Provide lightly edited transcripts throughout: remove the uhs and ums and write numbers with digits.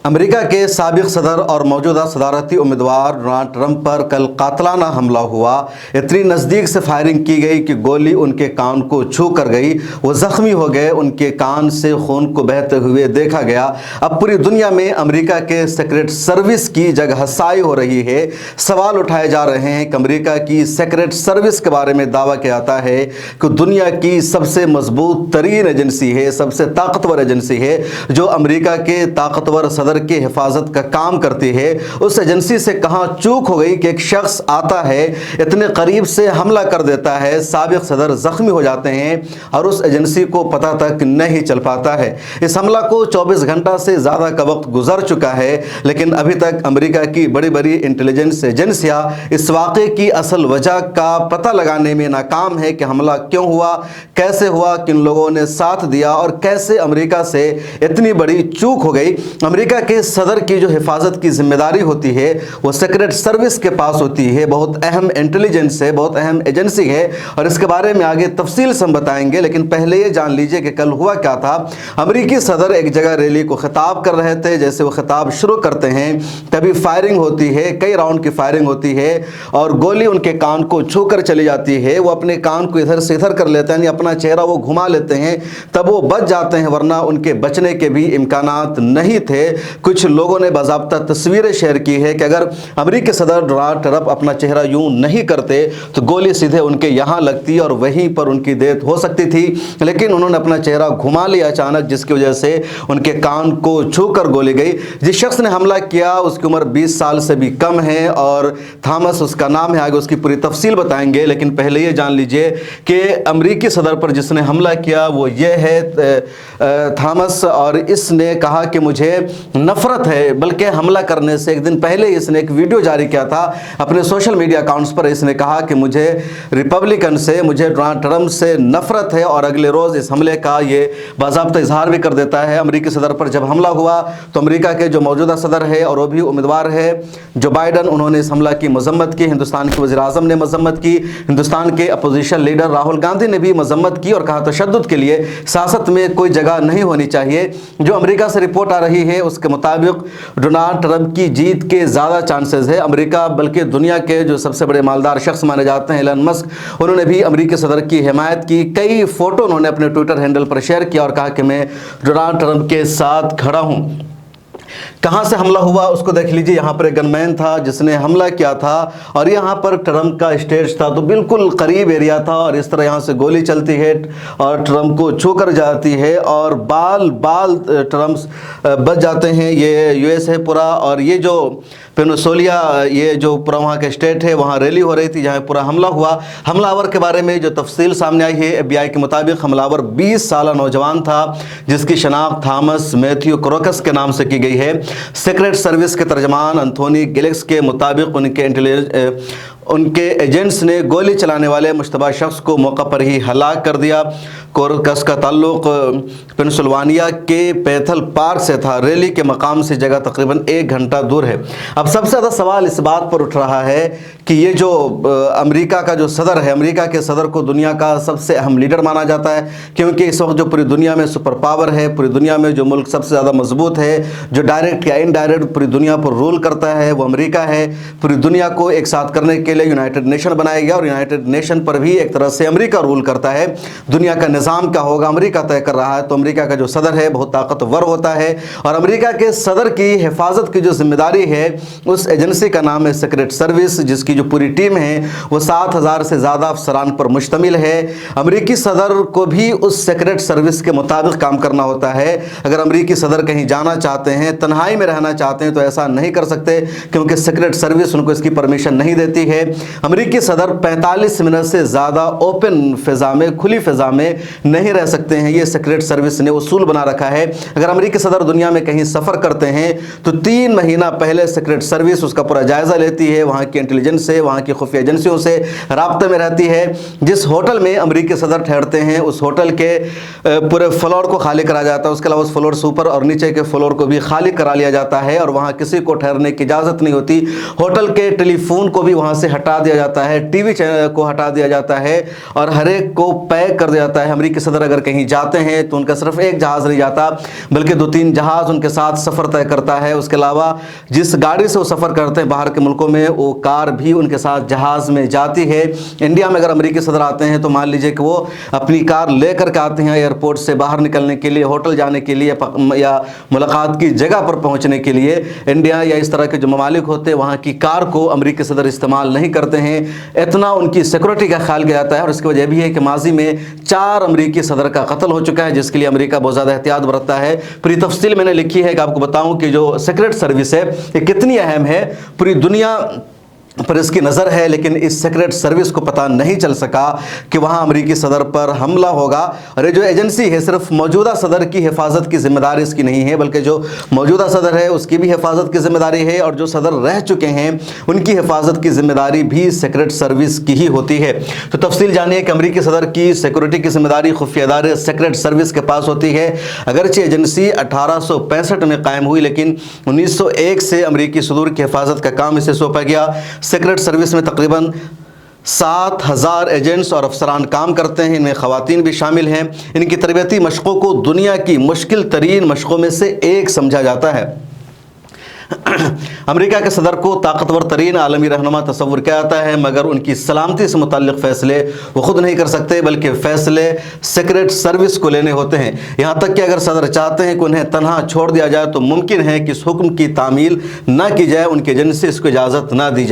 America के साबिक सदर और मौजूदा सदारती उम्मीदवार डोनाल्ड ट्रंप पर कल कातलाना हमला हुआ। इतनी नज़दीक से फायरिंग की गई कि गोली उनके कान को छू कर गई। वो ज़ख्मी हो गए, उनके कान से खून को बहते हुए देखा गया। अब पूरी दुनिया में अमेरिका के सीक्रेट सर्विस की जगहसाई हो रही है। सवाल उठाए जा रहे हैं कि अमेरिका की सीक्रेट सर्विस के बारे में दावा किया जाता है कि दुनिया की सबसे मजबूत तरीन एजेंसी है, सबसे ताकतवर एजेंसी है, जो अमेरिका के ताकतवर सदर की हिफाजत का काम करती है। उस एजेंसी से कहां चूक हो गई कि एक शख्स आता है, इतने करीब से हमला कर देता है, साबिक सदर जख्मी हो जाते हैं और उस एजेंसी को पता तक नहीं चल पाता है। इस हमला को 24 घंटा से ज़्यादा का वक्त गुजर चुका है, लेकिन अभी तक अमेरिका की बड़ी बड़ी इंटेलिजेंस एजेंसियां इस वाक़े की असल वजह का पता लगाने में नाकाम है कि हमला क्यों हुआ, कैसे हुआ, किन लोगों ने साथ दिया और कैसे अमेरिका से इतनी बड़ी चूक हो गई। अमेरिका के सदर की जो हिफाजत की जिम्मेदारी होती है वो सीक्रेट सर्विस के पास होती है। बहुत अहम इंटेलिजेंस है, बहुत अहम एजेंसी है और इसके बारे में आगे तफसील से हम बताएंगे। लेकिन पहले ये जान लीजिए कि कल हुआ क्या था। अमेरिकी सदर एक जगह रैली को खिताब कर रहे थे। जैसे वो खिताब शुरू करते हैं तभी फायरिंग होती है, कई राउंड की फायरिंग होती है और गोली उनके कान को छू कर चली जाती है। वो अपने कान को इधर से इधर कर लेते हैं, अपना चेहरा वो घुमा लेते हैं, तब वो बच जाते हैं, वरना उनके बचने के भी इम्कानात नहीं थे। कुछ लोगों ने बाज़ाब्ता तस्वीरें शेयर की है कि अगर अमेरिकी सदर डोनाल्ड ट्रंप अपना चेहरा यूं नहीं करते तो गोली सीधे उनके यहाँ लगती और वहीं पर उनकी डेथ हो सकती थी। लेकिन उन्होंने अपना चेहरा घुमा लिया अचानक, जिसकी वजह से उनके कान को छूकर गोली गई। जिस शख्स ने हमला किया उसकी उम्र 20 साल से भी कम है और थॉमस उसका नाम है। आगे उसकी पूरी तफसील बताएंगे, लेकिन पहले ये जान लीजिए कि अमेरिकी सदर पर जिसने हमला किया वो ये है थॉमस, और इसने कहा कि मुझे नफरत है, बल्कि हमला करने से एक दिन पहले इसने एक वीडियो जारी किया था अपने सोशल मीडिया अकाउंट्स पर। इसने कहा कि मुझे रिपब्लिकन से, मुझे डोनाल्ड ट्रंप से नफरत है और अगले रोज़ इस हमले का ये बाज़ाब्ता इजहार भी कर देता है। अमेरिकी सदर पर जब हमला हुआ तो अमेरिका के जो मौजूदा सदर है और वो भी उम्मीदवार है जो बाइडन, उन्होंने इस हमला की मजम्मत की। हिंदुस्तान के वज़ीर आज़म ने मजम्मत की, हिंदुस्तान के अपोजिशन लीडर राहुल गांधी ने भी मजम्मत की और कहा तशद्दुद के लिए सियासत में कोई जगह नहीं होनी चाहिए। जो अमेरिका से रिपोर्ट आ रही है उसके मुताबिक डोनाल्ड ट्रंप की जीत के ज़्यादा चांसेस है। अमेरिका बल्कि दुनिया के जो सबसे बड़े मालदार शख्स माने जाते हैं एलन मस्क, उन्होंने भी अमेरिकी सदर की हिमायत की। कई फ़ोटो उन्होंने अपने ट्विटर हैंडल पर शेयर किया और कहा कि मैं डोनाल्ड ट्रंप के साथ खड़ा हूँ। कहाँ से हमला हुआ उसको देख लीजिए। यहाँ पर एक गनमैन था जिसने हमला किया था और यहाँ पर ट्रंप का स्टेज था, तो बिल्कुल करीब एरिया था और इस तरह यहाँ से गोली चलती है और ट्रंप को छू कर जाती है और बाल ट्रंप बच जाते हैं। ये यूएस है पूरा, और ये जो पेनिसुला, ये जो पूरा वहाँ का स्टेट है, वहाँ रैली हो रही थी जहाँ पूरा हमला हुआ। हमलावर के बारे में जो तफसील सामने आई है, FBI के मुताबिक हमलावर 20 साल नौजवान था जिसकी शनाख्त थॉमस मैथ्यू क्रोकस के नाम से की गई है। सीक्रेट सर्विस के तर्जमान एंथोनी गिलेक्स के मुताबिक उनके एजेंट्स ने गोली चलाने वाले मुश्तबा शख्स को मौका पर ही हलाक कर दिया। कोरकस का ताल्लुक पेंसिल्वानिया के पैथल पार्क से था। रैली के मकाम से जगह तकरीबन 1 घंटा दूर है। अब सबसे ज़्यादा सवाल इस बात पर उठ रहा है कि ये जो अमेरिका का जो सदर है, अमेरिका के सदर को दुनिया का सबसे अहम लीडर माना जाता है, क्योंकि इस वक्त जो पूरी दुनिया में सुपर पावर है, पूरी दुनिया में जो मुल्क सबसे ज़्यादा मजबूत है, जो डायरेक्ट या इनडायरेक्ट पूरी दुनिया पर रूल करता है, वो अमेरिका है। पूरी दुनिया को एक साथ करने के लिए यूनाइटेड नेशन बनाया गया और यूनाइटेड नेशन पर भी एक तरह से अमेरिका रूल करता है। दुनिया का निज़ाम क्या होगा अमेरिका तय कर रहा है। तो अमेरिका का जो सदर है बहुत ताकतवर होता है और अमेरिका के सदर की हिफाजत की जो जिम्मेदारी है उस एजेंसी का नाम है सीक्रेट सर्विस, जिसकी जो पूरी टीम है वो 7000 से ज़्यादा अफसरान पर मुश्तमिल है। अमेरिकी सदर को भी उस सीक्रेट सर्विस के मुताबिक काम करना होता है। अगर अमेरिकी सदर कहीं जाना चाहते हैं, तन्हाई में रहना चाहते हैं, तो ऐसा नहीं कर सकते क्योंकि सीक्रेट सर्विस उनको इसकी परमिशन नहीं देती है। अमेरिकी सदर 45 मिनट से ज़्यादा ओपन फ़िज़ा में, खुली फ़िज़ा में नहीं रह सकते हैं। ये सीक्रेट सर्विस ने उसूल बना रखा है। अगर अमेरिकी सदर दुनिया में कहीं सफ़र करते हैं तो 3 महीना पहले सीक्रेट सर्विस उसका पूरा जायज़ा लेती है, वहाँ की इंटेलिजेंस से, वहाँ की खुफिया एजेंसियों से राब्ते में रहती है। जिस होटल में अमेरिकी सदर ठहरते हैं उस होटल के पूरे फ्लोर को खाली कराया जाता है। उसके अलावा उस फ्लोर से ऊपर और नीचे के फ्लोर को भी खाली करा लिया जाता है और वहाँ किसी को ठहरने की इजाज़त नहीं होती। होटल के टेलीफोन को भी वहाँ से हटा दिया जाता है, टीवी चैनल को हटा दिया जाता है और हर एक को पैक कर दिया जाता है। अमेरिकी सदर अगर कहीं जाते हैं तो उनका सिर्फ एक जहाज़ नहीं जाता बल्कि 2-3 जहाज़ उनके साथ सफ़र तय करता है। उसके अलावा जिस गाड़ी से वो सफ़र करते हैं बाहर के मुल्कों में, वो कार भी उनके साथ जहाज़ में जाती है। इंडिया में अगर अमेरिकी सदर आते हैं तो मान लीजिए कि वो अपनी कार लेकर के आते हैं एयरपोर्ट से बाहर निकलने के लिए, होटल जाने के लिए या मुलाकात की जगह पर पहुंचने के लिए। इंडिया या इस तरह के जो ममालिक होते हैं वहाँ की कार को अमेरिकी सदर इस्तेमाल नहीं करते हैं। इतना उनकी सिक्योरिटी का ख्याल किया जाता है। और इसकी वजह भी है कि माजी में 4 अमेरिकी सदर का कत्ल हो चुका है, जिसके लिए अमेरिका बहुत ज़्यादा एहतियात बरतता है। पूरी तफसील मैंने लिखी है कि आपको बताऊं कि जो सीक्रेट सर्विस है ये कितनी अहम है। पूरी दुनिया पर इसकी नज़र है, लेकिन इस सीक्रेट सर्विस को पता नहीं चल सका कि वहाँ अमेरिकी सदर पर हमला होगा। और ये जो एजेंसी है सिर्फ मौजूदा सदर की हिफाजत की ज़िम्मेदारी इसकी नहीं है, बल्कि जो मौजूदा सदर है उसकी भी हिफाजत की ज़िम्मेदारी है, और जो सदर रह चुके हैं उनकी हिफाजत की ज़िम्मेदारी भी सीक्रेट सर्विस की ही होती है। तो तफसील जानिए कि अमेरिकी सदर की सिक्योरिटी की ज़िम्मेदारी खुफिया इदारे सीक्रेट सर्विस के पास होती है। अगरचे एजेंसी 1865 में कायम हुई, लेकिन 1901 से अमेरिकी सदूर की हिफाजत का काम इसे सौंपा गया। सीक्रेट सर्विस में तकरीबन 7000 एजेंट्स और अफसरान काम करते हैं। इनमें ख़वातीन भी शामिल हैं। इनकी तरबियती मशक़ों को दुनिया की मुश्किल तरीन मशक़ों में से एक समझा जाता है। अमेरिका के सदर को ताकतवर तरीन आलमी रहनुमा तस्वुर किया जाता है, मगर उनकी सलामती से मुताल्लिक़ फ़ैसले वो ख़ुद नहीं कर सकते, बल्कि फ़ैसले सीक्रेट सर्विस को लेने होते हैं। यहाँ तक कि अगर सदर चाहते हैं कि उन्हें तन्हा छोड़ दिया जाए तो मुमकिन है कि इस हुक्म की तामील ना की जाए, उनकी एजेंसी इसको इजाज़त ना दे।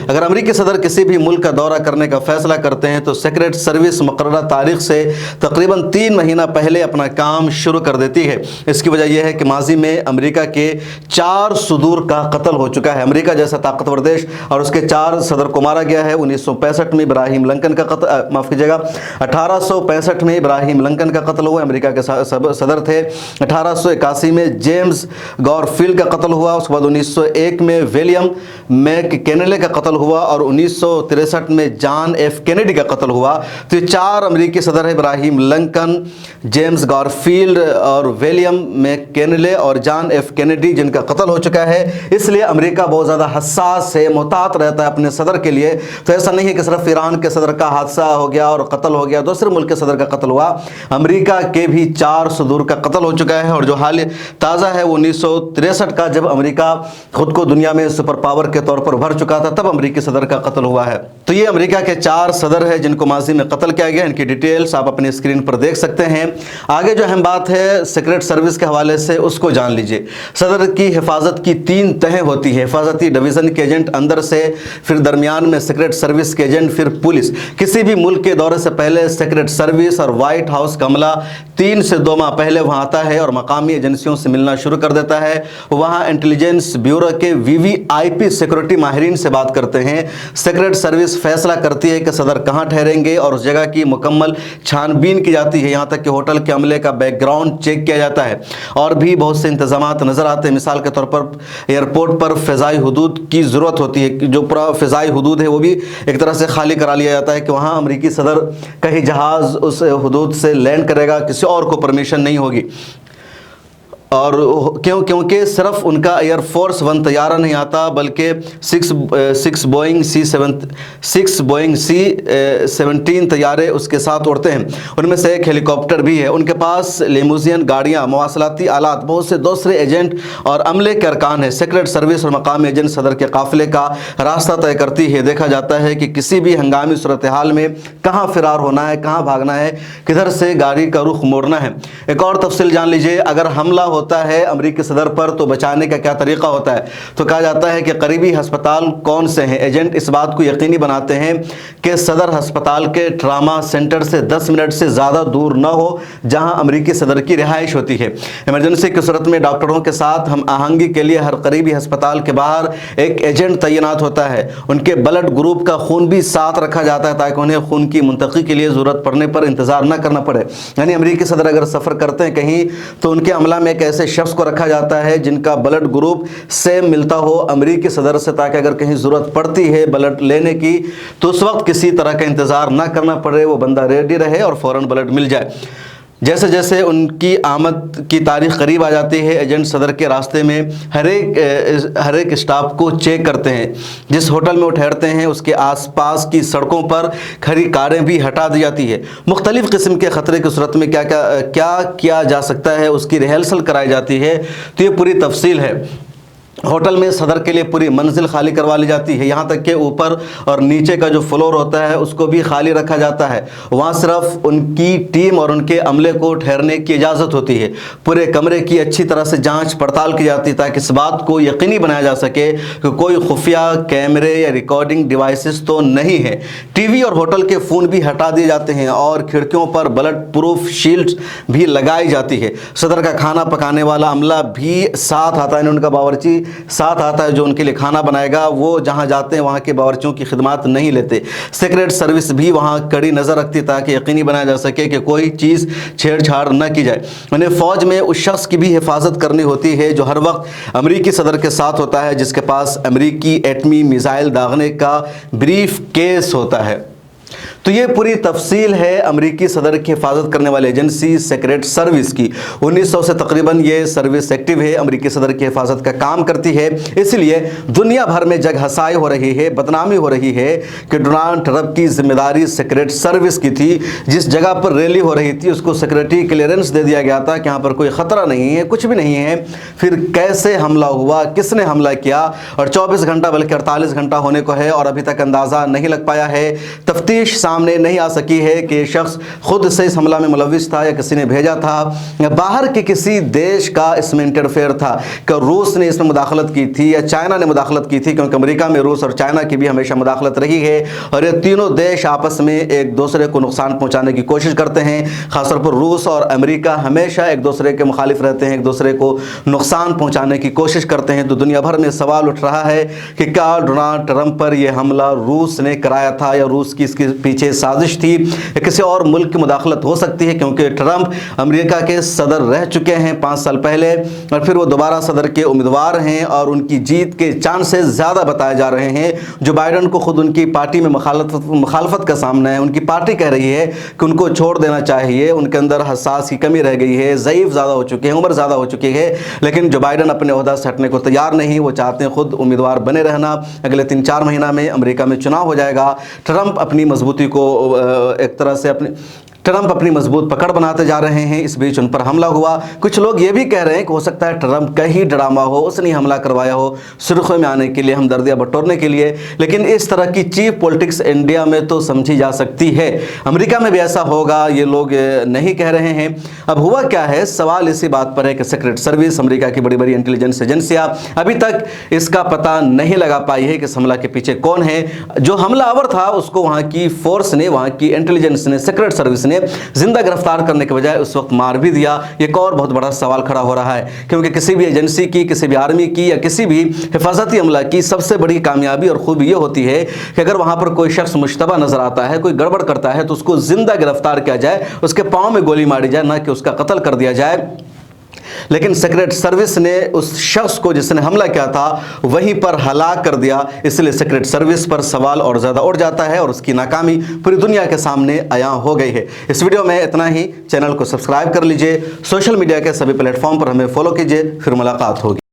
अगर अमेरिकी सदर किसी भी मुल्क का दौरा करने का फ़ैसला करते हैं तो सीक्रेट सर्विस मुकर्ररा तारीख़ से तकरीबन 3 महीना पहले अपना काम शुरू कर देती है। इसकी वजह यह है कि माजी में अमेरिका के 4 सदूर का कत्ल हो चुका है। अमेरिका जैसा ताकतवर देश और उसके 4 सदर को मारा गया है। 1965 में इब्राहिम लिंकन का कत्ल, माफ़ कीजिएगा, 1865 में इब्राहिम लिंकन का कत्ल हुआ, अमेरिका के सदर थे। 1881 में जेम्स गॉरफील्ड का कत्ल हुआ। उसके बाद 1901 में विलियम मैककिनले का कत्ल हुआ और 1963 में जॉन एफ कैनेडी का कत्ल हुआ। तो ये 4 अमेरिकी सदर है, इब्राहिम लिंकन, जेम्स गॉरफील्ड और विलियम मैककिनले और जॉन एफ कैनेडी, जिनका कत्ल हो चुका है। इसलिए अमेरिका बहुत ज़्यादा हसास है, मुहतात रहता है अपने सदर के लिए। तो ऐसा नहीं है कि सिर्फ ईरान के सदर का हादसा हो गया और कत्ल हो गया, दूसरे मुल्क के सदर का कत्ल हुआ। अमेरिका के भी 4 सदूर का कत्ल हो चुका है। और जो हाल ताज़ा है वो 1963 का, जब अमेरिका खुद को दुनिया में सुपर पावर के तौर पर उभर चुका था, तब अमेरिकी सदर का कत्ल हुआ है। तो ये अमेरिका के 4 सदर है जिनको माजी में कत्ल किया गया। इनकी डिटेल्स आप अपनी स्क्रीन पर देख सकते हैं। आगे जो अहम बात है सीक्रेट सर्विस के हवाले से, उसको जान लीजिए। सदर की हिफाजत की 3 तहें होती है। हिफाजती डिवीज़न के एजेंट अंदर से, फिर दरमियान में सीक्रेट सर्विस के एजेंट, फिर पुलिस। किसी भी मुल्क के दौरे से पहले सीक्रेट सर्विस और वाइट हाउस का अमला 3 से 2 माह पहले वहाँ आता है और मकामी एजेंसियों से मिलना शुरू कर देता है। वहाँ इंटेलिजेंस ब्यूरो के VVIP सिक्योरिटी माहिरीन से बात करते हैं। सीक्रेट सर्विस फैसला करती है कि सदर कहाँ ठहरेंगे और उस जगह की मुकम्मल छानबीन की जाती है। यहाँ तक कि होटल के अमले का बैकग्राउंड चेक किया जाता है। और भी बहुत से इंतजामात नज़र आते हैं। मिसाल के तौर पर एयरपोर्ट पर फ़िज़ाई हुदूद की ज़रूरत होती है। जो पूरा फ़िज़ाई हुदूद है वो भी एक तरह से खाली करा लिया जाता है कि वहाँ अमेरिकी सदर का ही जहाज़ उस हुदूद से लैंड करेगा, किसी और को परमिशन नहीं होगी। और क्योंकि सिर्फ उनका एयरफोर्स 1 तैयारा नहीं आता, बल्कि 6 बोइंग C-17 तैयारे उसके साथ उड़ते हैं। उनमें से एक हेलीकॉप्टर भी है। उनके पास लिमूजिन गाड़ियाँ, मवासलाती आलात, बहुत से दूसरे एजेंट और अमले के अरकान हैं। सीक्रेट सर्विस और मकामी एजेंट सदर के काफ़िले का रास्ता तय करती है। देखा जाता है कि किसी भी हंगामी सूरत हाल में कहाँ फ़िरार होना है, कहाँ भागना है, किधर से गाड़ी का रुख मोड़ना है। एक और तफसील जान लीजिए। अगर हमला होता है अमेरिकी सदर पर तो बचाने का क्या तरीका होता है। तो कहा जाता है कि करीबी अस्पताल कौन से हैं। एजेंट इस बात को यकीनी बनाते हैं कि सदर अस्पताल के ट्रामा सेंटर से 10 मिनट से ज़्यादा दूर न हो, जहां अमेरिकी सदर की रिहाइश होती है। इमरजेंसी की सूरत में डॉक्टरों के साथ हम आहंगी के लिए हर करीबी अस्पताल के बाहर एक एजेंट तैनात होता है। उनके ब्लड ग्रुप का खून भी साथ रखा जाता है ताकि उन्हें खून की मुंतकी के लिए ज़रूरत पड़ने पर इंतज़ार न करना पड़े। यानी अमेरिकी सदर अगर सफ़र करते हैं कहीं तो उनके अमला में एक ऐसे शख्स को रखा जाता है जिनका ब्लड ग्रुप सेम मिलता हो अमेरिकी सदर से, ताकि अगर कहीं ज़रूरत पड़ती है ब्लड लेने की तो उस वक्त किसी तरह का इंतज़ार ना करना पड़े, वो बंदा रेडी रहे और फ़ौरन ब्लड मिल जाए। जैसे जैसे उनकी आमद की तारीख करीब आ जाती है, एजेंट सदर के रास्ते में हर एक स्टाफ को चेक करते हैं। जिस होटल में वो ठहरते हैं उसके आसपास की सड़कों पर खड़ी कारें भी हटा दी जाती है। मुख्तलिफ़ किस्म के ख़तरे की सूरत में क्या किया जा सकता है उसकी रिहर्सल कराई जाती है। तो ये पूरी तफसील है। होटल में सदर के लिए पूरी मंजिल खाली करवा ली जाती है, यहाँ तक कि ऊपर और नीचे का जो फ्लोर होता है उसको भी खाली रखा जाता है। वहाँ सिर्फ उनकी टीम और उनके अमले को ठहरने की इजाज़त होती है। पूरे कमरे की अच्छी तरह से जांच पड़ताल की जाती है ताकि इस बात को यकीनी बनाया जा सके कि कोई खुफिया कैमरे या रिकॉर्डिंग डिवाइसेस तो नहीं है। टीवी और होटल के फ़ोन भी हटा दिए जाते हैं और खिड़कियों पर बुलेट प्रूफ शील्ड्स भी लगाई जाती है। सदर का खाना पकाने वाला अमला भी साथ आता है, उनका बावर्ची साथ आता है जो उनके लिए खाना बनाएगा। वो जहां जाते हैं वहां के बावर्चियों की खिदमत नहीं लेते। सीक्रेट सर्विस भी वहां कड़ी नज़र रखती ताकि यकीनी बनाया जा सके कि कोई चीज़ छेड़छाड़ न की जाए। उन्हें फ़ौज में उस शख्स की भी हिफाजत करनी होती है जो हर वक्त अमरीकी सदर के साथ होता है, जिसके पास अमरीकी एटमी मिसाइल दागने का ब्रीफ केस होता है। तो ये पूरी तफसील है अमरीकी सदर की हिफाजत करने वाली एजेंसी सीक्रेट सर्विस की। 1900 से तकरीबन ये सर्विस एक्टिव है, अमरीकी सदर की हिफाजत का काम करती है। इसलिए दुनिया भर में जग हसाई हो रही है, बदनामी हो रही है कि डोनाल्ड ट्रंप की जिम्मेदारी सीक्रेट सर्विस की थी। जिस जगह पर रैली हो रही थी उसको सिक्योरिटी क्लियरेंस दे दिया गया था कि यहाँ पर कोई ख़तरा नहीं है, कुछ भी नहीं है। फिर कैसे हमला हुआ, किसने हमला किया, और 24 घंटा बल्कि 48 घंटा होने को है और अभी तक अंदाज़ा नहीं लग पाया है। तफ्तीश सामने नहीं आ सकी है कि शख्स खुद से इस हमला में मुलविस था या किसी ने भेजा था, बाहर के किसी देश का इसमें इंटरफेयर था, कि रूस ने इसमें मुदाखलत की थी या चाइना ने मुदाखलत की थी, क्योंकि अमेरिका में रूस और चाइना की भी हमेशा मुदाखलत रही है और ये तीनों देश आपस में एक दूसरे को नुकसान पहुंचाने की कोशिश करते हैं। खासतौर पर रूस और अमेरिका हमेशा एक दूसरे के मुखालिफ रहते हैं, एक दूसरे को नुकसान पहुंचाने की कोशिश करते हैं। तो दुनिया भर में सवाल उठ रहा है कि क्या डोनाल्ड ट्रंप पर यह हमला रूस ने कराया था या रूस की इसके पीछे साजिश थी, किसी और मुल्क की मुदाखलत हो सकती है, क्योंकि ट्रंप अमेरिका के सदर रह चुके हैं 5 साल पहले और फिर वो दोबारा सदर के उम्मीदवार हैं और उनकी जीत के चांसेस ज़्यादा बताए जा रहे हैं। जो बाइडन को खुद उनकी पार्टी में मुखालफत का सामना है, उनकी पार्टी कह रही है कि उनको छोड़ देना चाहिए, उनके अंदर हसास की कमी रह गई है, ज़ईफ़ ज़्यादा हो चुके हैं, उम्र ज़्यादा हो चुकी है। लेकिन जो बाइडन अपने ओहदा से हटने को तैयार नहीं, वो चाहते हैं खुद उम्मीदवार बने रहना। अगले 3-4 महीना में अमेरिका में चुनाव हो जाएगा। ट्रंप अपनी मजबूती को एक तरह से ट्रंप अपनी मजबूत पकड़ बनाते जा रहे हैं। इस बीच उन पर हमला हुआ। कुछ लोग ये भी कह रहे हैं कि हो सकता है ट्रंप का ही ड्रामा हो, उसने हमला करवाया हो सुर्खियों में आने के लिए, हमदर्दियाँ बटोरने के लिए। लेकिन इस तरह की चीप पॉलिटिक्स इंडिया में तो समझी जा सकती है, अमेरिका में भी ऐसा होगा ये लोग नहीं कह रहे हैं। अब हुआ क्या है, सवाल इसी बात पर है कि सीक्रेट सर्विस, अमेरिका की बड़ी बड़ी इंटेलिजेंस एजेंसियाँ अभी तक इसका पता नहीं लगा पाई है कि इस हमला के पीछे कौन है। जो हमलावर था उसको वहाँ की फोर्स ने, वहाँ की इंटेलिजेंस ने, सीक्रेट सर्विस ने जिंदा गिरफ्तार करने के बजाय उस वक्त मार भी दिया। एक और बहुत बड़ा सवाल खड़ा हो रहा है, क्योंकि किसी भी एजेंसी की, किसी भी आर्मी की या किसी भी हिफाजती अमला की सबसे बड़ी कामयाबी और खूबी ये होती है कि अगर वहां पर कोई शख्स मुश्तबा नजर आता है, कोई गड़बड़ करता है, तो उसको जिंदा गिरफ्तार किया जाए, उसके पांव में गोली मारी जाए, ना कि उसका कत्ल कर दिया जाए। लेकिन सीक्रेट सर्विस ने उस शख्स को जिसने हमला किया था वहीं पर हलाक कर दिया। इसलिए सीक्रेट सर्विस पर सवाल और ज़्यादा उठ जाता है और उसकी नाकामी पूरी दुनिया के सामने आया हो गई है। इस वीडियो में इतना ही। चैनल को सब्सक्राइब कर लीजिए, सोशल मीडिया के सभी प्लेटफॉर्म पर हमें फॉलो कीजिए। फिर मुलाकात होगी।